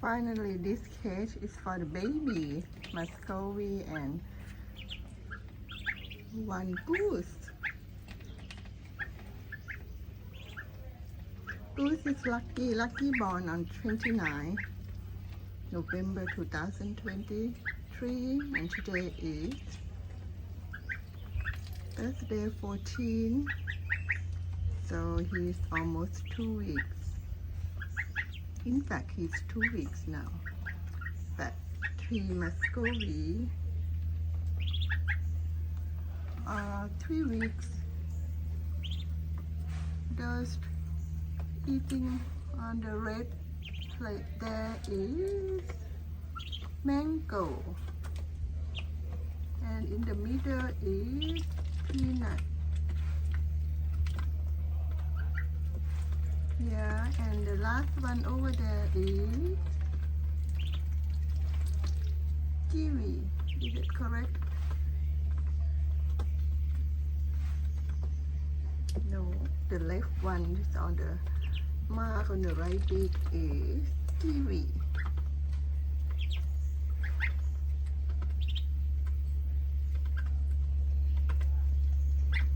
Finally, this cage is for the baby, Muscovy and one goose. Goose is lucky born on 29 November 2023, and today is Thursday 14, so he's almost 2 weeks. In fact, he's 2 weeks now. But 3 Muscovy are 3 weeks. Just eating on the red plate. There is mango, and in the middle is peanut. Yeah, and the last one over there is Kiwi. Is it correct? No, the left one is on the mark on the right beak is Kiwi.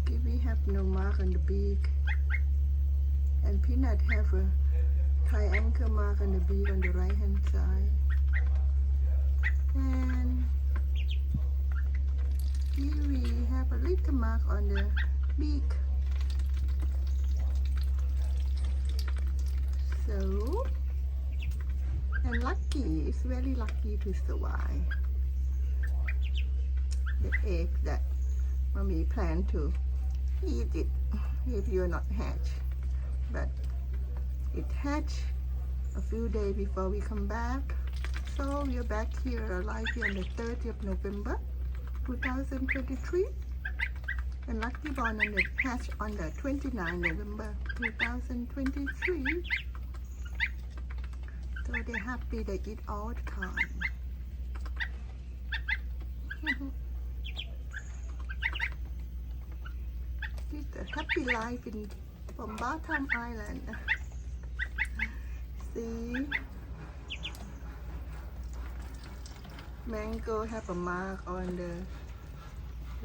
Kiwi have no mark on the beak, and peanut have a triangle mark on the beak on the right hand side, and Kiwi have a little mark on the beak. So, and lucky, is very lucky to survive the egg that mommy planned to eat it if you're not hatched. But it hatched a few days before we come back, so we're back here alive here on the 30th of November 2023, and lucky born on the hatch on the 29th November 2023. So they're happy, they eat all the time. It's a happy life from Batam Island. See, mango have a mark on the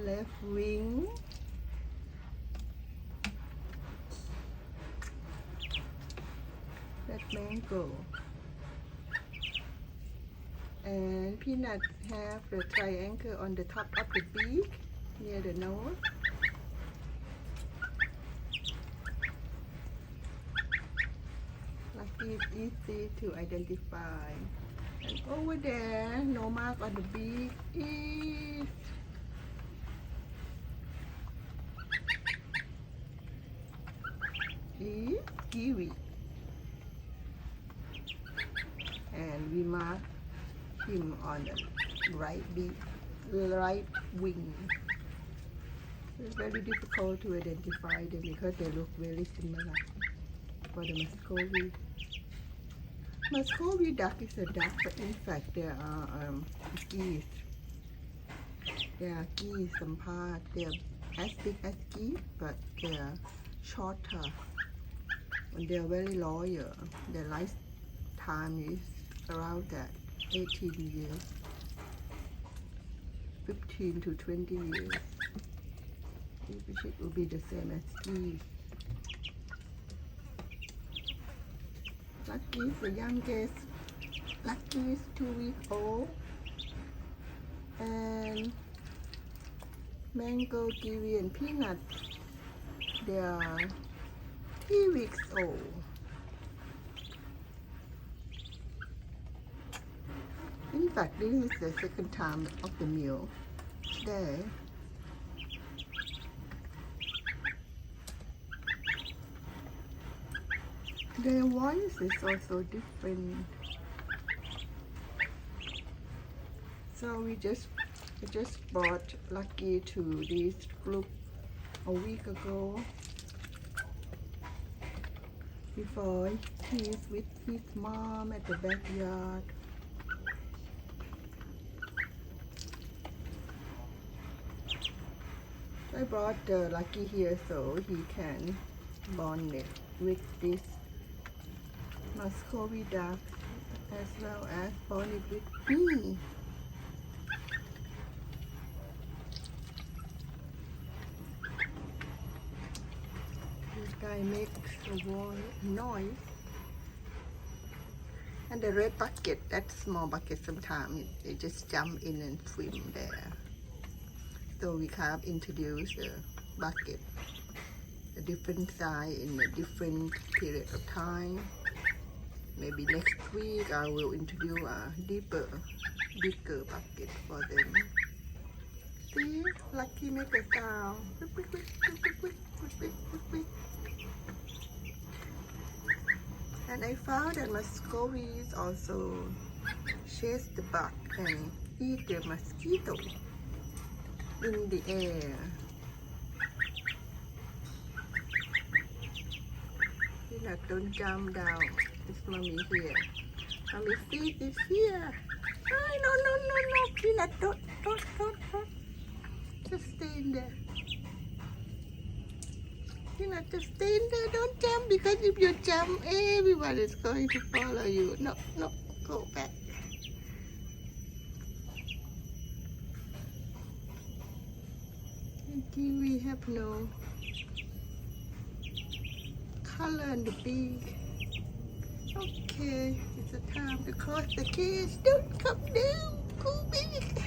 left wing. That's mango. And peanut have the triangle on the top of the beak near the nose. Lucky is easy to identify. And over there, no mark on the beak is Kiwi. And we mark him on the right beak, right wing. It's very difficult to identify them because they look very similar for the Muscovy. Muscovy duck is a duck, but in fact there are geese. There are geese, some part. They are as big as geese, but they are shorter. And they are very loyal. Their lifetime is around that 18 years, 15 to 20 years, which it will be the same as geese. Lucky is the youngest. Lucky is 2 weeks old, and mango, kiwi, and peanut, they are 3 weeks old. In fact, this is the second time of the meal today. Their voice is also different. So we just brought Lucky to this group a week ago, before he's with his mom at the backyard. I brought Lucky here so he can bond it with this Muscovy duck. as well as bonded with me. This guy makes a noise. And the red bucket, that small bucket, sometimes they just jump in and swim there. So we have introduced a bucket, a different size in a different period of time. Maybe next week I will introduce a bigger bucket for them. See, Lucky make a sound. And I found that Muscovies also chase the bug and eat the mosquito in the air. Peanut, don't jump down. It's mommy here. Mommy feet is here. Oh, no. Peanut, don't. Just stay in there. Peanut, just stay in there. Don't jump, because if you jump, everyone is going to follow you. No, go back. And Kiwi have no color in the beak. Okay, it's a time to cross the cage. Don't come down. Go back.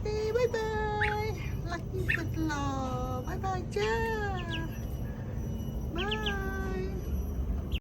Hey, bye-bye. Lucky good law. Bye-bye, Bye.